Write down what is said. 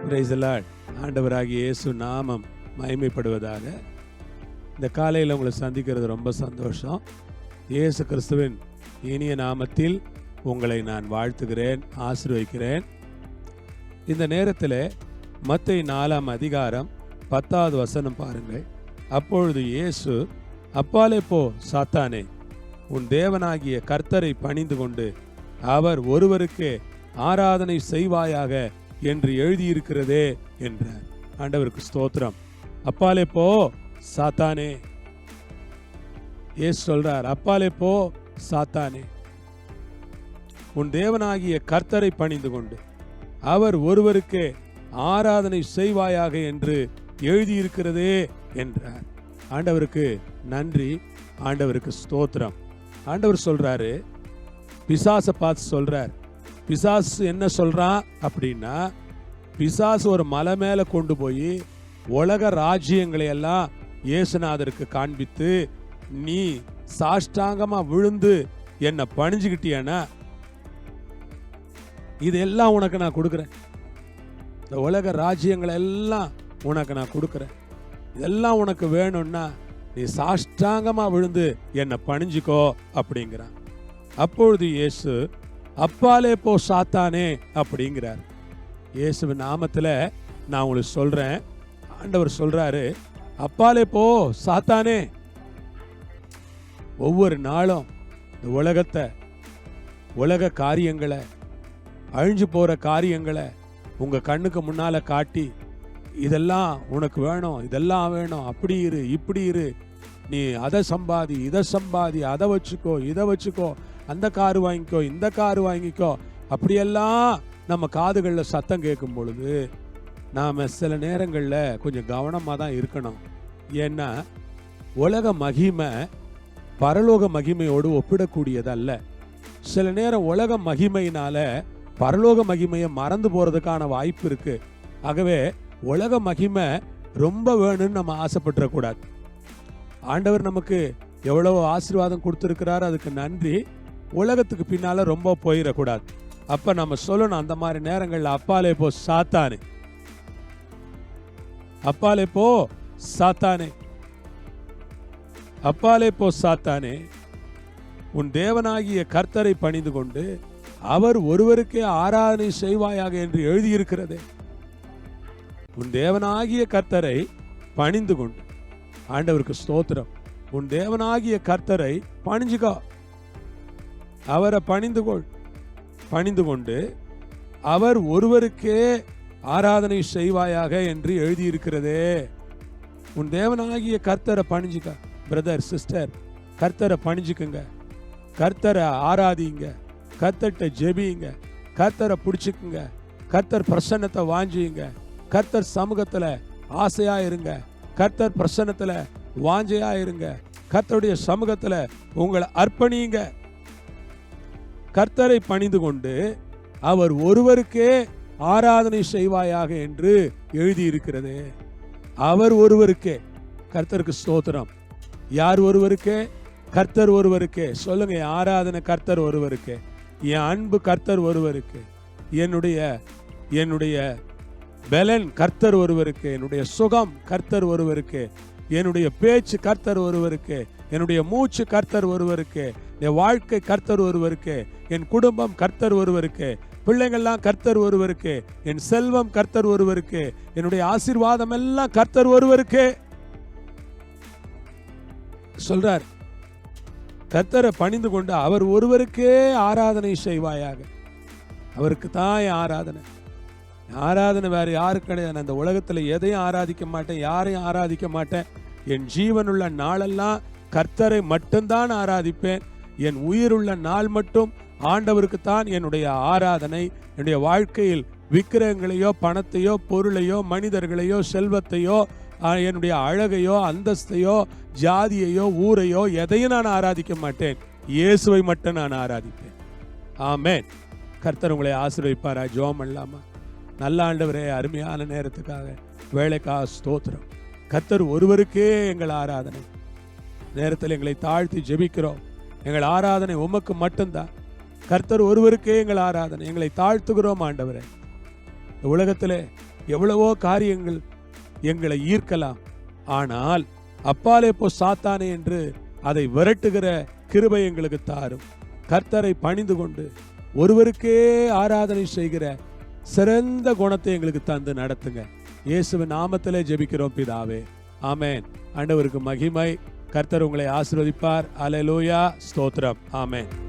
Praise the Lord. ஆண்டவராகிய இயேசு நாமம் மகிமைப்படுவதாக. இந்த காலையில் உங்களை சந்திக்கிறது ரொம்ப சந்தோஷம். இயேசு கிறிஸ்துவின் இனிய நாமத்தில் உங்களை நான் வாழ்த்துகிறேன், ஆசீர்வதிக்கிறேன். இந்த நேரத்தில் மத்தேயு 4ஆம் அதிகாரம் 10வது வசனம் பாருங்கள். அப்பொழுது இயேசு, அப்பாலே போ சாத்தானே, உன் தேவனாகிய கர்த்தரை பணிந்து கொண்டு அவர் ஒருவருக்கே ஆராதனை செய்வாயாக என்று எழுதியிருக்கிறதே என்றார். ஆண்டவருக்கு ஸ்தோத்திரம். அப்பாலே போ சாத்தானே. இயேசு சொல்றார், அப்பாலே போ சாத்தானே, உன் தேவனாகிய கர்த்தரை பணிந்து கொண்டு அவர் ஒருவருக்கே ஆராதனை செய்வாயாக என்று எழுதியிருக்கிறதே என்றார். ஆண்டவருக்கு நன்றி, ஆண்டவருக்கு ஸ்தோத்திரம். ஆண்டவர் சொல்றாரு, பிசாசை பார்த்து சொல்றார். பிசாசு என்ன சொல்றான் அப்படின்னா, பிசாசு ஒரு மலை மேல கொண்டு போய் உலக ராஜ்யங்களை எல்லாம் இயேசுநாதருக்கு காண்பித்து, நீ சாஷ்டாங்கமா விழுந்து என்னை பணிஞ்சுக்கிட்டியனா இதெல்லாம் உனக்கு நான் கொடுக்குறேன், இந்த உலக ராஜ்யங்களை எல்லாம் உனக்கு நான் கொடுக்குறேன், இதெல்லாம் உனக்கு வேணும்னா நீ சாஷ்டாங்கமா விழுந்து என்னை பணிஞ்சுக்கோ அப்படிங்கிறான். அப்பொழுது இயேசு, அப்பாலே போ சாத்தானே அப்படிங்கிறார். இயேசுவின் நாமத்தில் நான் உங்களுக்கு சொல்றேன், ஆண்டவர் சொல்றாரு, அப்பாலே போ சாத்தானே. ஒவ்வொரு நாளும் இந்த உலகத்தை, உலக காரியங்களை, அழிஞ்சு போற காரியங்களை உங்க கண்ணுக்கு முன்னால காட்டி, இதெல்லாம் உனக்கு வேணும், இதெல்லாம் வேணும், அப்படி இரு, இப்படி இரு, நீ அதை சம்பாதி, இதை சம்பாதி, அதை வச்சுக்கோ, இதை வச்சுக்கோ, அந்த காரு வாங்கிக்கோ, இந்த காரு வாங்கிக்கோ, அப்படியெல்லாம் நம்ம காதுகளில் சத்தம் கேட்கும் பொழுது நாம் சில நேரங்களில் கொஞ்சம் கவனமாக தான் இருக்கணும். ஏன்னா உலக மகிமை பரலோக மகிமையோடு ஒப்பிடக்கூடியதல்ல. சில நேரம் உலக மகிமையினால பரலோக மகிமையை மறந்து போகிறதுக்கான வாய்ப்பு இருக்கு. ஆகவே உலக மகிமை ரொம்ப வேணும்னு நம்ம ஆசைப்பட்டுறக்கூடாது. ஆண்டவர் நமக்கு எவ்வளவு ஆசீர்வாதம் கொடுத்துருக்கிறாரு, அதுக்கு நன்றி. உலகத்துக்கு பின்னால ரொம்ப போயிடக்கூடாது. அப்ப நம்ம சொல்லணும், அந்த மாதிரி நேரங்கள்ல அப்பாலே போ சாத்தானே, அப்பாலே போ சாத்தானே, அப்பாலே போ சாத்தானே, உன் தேவனாகிய கர்த்தரை பணிந்து கொண்டு அவர் ஒருவருக்கே ஆராதனை செய்வாயாக என்று எழுதியிருக்கிறது. உன் தேவனாகிய கர்த்தரை பணிந்து கொண்டு, ஆண்டவருக்கு ஸ்தோத்திரம், உன் தேவனாகிய கர்த்தரை பணிஞ்சுக்கோ, அவரை பணிந்துகொள், பணிந்து கொண்டு அவர் ஒருவருக்கே ஆராதனை செய்வாயாக என்று எழுதியிருக்கிறதே. உன் தேவனாகிய கர்த்தரை பணிஞ்சுக்க. பிரதர், சிஸ்டர், கர்த்தரை பணிஞ்சுக்குங்க, கர்த்தரை ஆராதிங்க, கர்த்தர்ட்ட ஜெபியுங்க, கர்த்தரை பிடிச்சுக்குங்க, கர்த்தர் பிரசன்னத்தை வாஞ்சியுங்க, கர்த்தர் சமூகத்துல ஆசையா இருங்க, கர்த்தர் பிரசன்னத்துல வாஞ்சையா இருங்க, கர்த்தருடைய சமூகத்துல உங்களை அர்ப்பணியுங்க. கர்த்தரை பணிந்து கொண்டு அவர் ஒருவருக்கே ஆராதனை செய்வாயாக என்று எழுதியிருக்கிறது. அவர் ஒருவருக்கே. கர்த்தருக்கு ஸ்தோத்திரம். யார் ஒருவருக்கே? கர்த்தர் ஒருவருக்கே. சொல்லுங்க, ஆராதனை கர்த்தர் ஒருவருக்கே, என் அன்பு கர்த்தர் ஒருவருக்கு, என்னுடைய பலன் கர்த்தர் ஒருவருக்கு, என்னுடைய சுகம் கர்த்தர் ஒருவருக்கு, என்னுடைய பேச்சு கர்த்தர் ஒருவருக்கு, என்னுடைய மூச்சு கர்த்தர் ஒருவருக்கு, என் வாழ்க்கை கர்த்தர் ஒருவருக்கு, என் குடும்பம் கர்த்தர் ஒருவருக்கு, பிள்ளைங்கள்லாம் கர்த்தர் ஒருவருக்கு, என் செல்வம் கர்த்தர் ஒருவருக்கு, என்னுடைய ஆசீர்வாதம் எல்லாம் கர்த்தர் ஒருவருக்கு சொல்றார். கர்த்தரை பணிந்து கொண்டு அவர் ஒருவருக்கே ஆராதனை செய்வாயாக. அவருக்கு தான் என் ஆராதனை. ஆராதனை வேற யாருக்கு கிடையாது. அந்த உலகத்துல எதையும் ஆராதிக்க மாட்டேன், யாரையும் ஆராதிக்க மாட்டேன். என் ஜீவனுள்ள நாளெல்லாம் கர்த்தரை மட்டும்தான் ஆராதிப்பேன். என் உயிருள்ள நாள் மட்டும் ஆண்டவருக்கு தான் என்னுடைய ஆராதனை. என்னுடைய வாழ்க்கையில் விக்கிரகங்களையோ, பணத்தையோ, பொருளையோ, மனிதர்களையோ, செல்வத்தையோ, என்னுடைய அழகையோ, அந்தஸ்தையோ, ஜாதியையோ, ஊரையோ எதையும் நான் ஆராதிக்க மாட்டேன். இயேசுவை மட்டும் நான் ஆராதிப்பேன். ஆமென். கர்த்தர் உங்களை ஆசீர்வதிப்பாரா? ஜெபம் பண்ணலாமா? நல்ல ஆண்டவரே, அருமையான நேரத்துக்காக, வேலைக்காக ஸ்தோத்திரம். கர்த்தர் ஒருவருக்கே எங்கள் ஆராதனை. நேரத்தில் எங்களை தாழ்த்தி ஜெபிக்கிறோம். எங்கள் ஆராதனை உமக்கு மட்டும்தான். கர்த்தர் ஒருவருக்கே எங்கள் ஆராதனை. எங்களை தாழ்த்துகிறோம் ஆண்டவரே. உலகத்திலே எவ்வளவோ காரியங்கள் எங்களை ஈர்க்கலாம். ஆனால் அப்பாலே போ சாத்தானே என்று அதை விரட்டுகிற கிருபை எங்களுக்கு தாரும். கர்த்தரை பணிந்து கொண்டு ஒருவருக்கே ஆராதனை செய்கிற சிறந்த குணத்தை எங்களுக்கு தந்து நடத்துங்க. இயேசுவின் நாமத்திலே ஜெபிக்கிறோம் பிதாவே, ஆமென். ஆண்டவருக்கு மகிமை. கர்த்தர் உங்களை ஆசீர்வதிப்பார். அல்லேலூயா, ஸ்தோத்திரம், ஆமென்.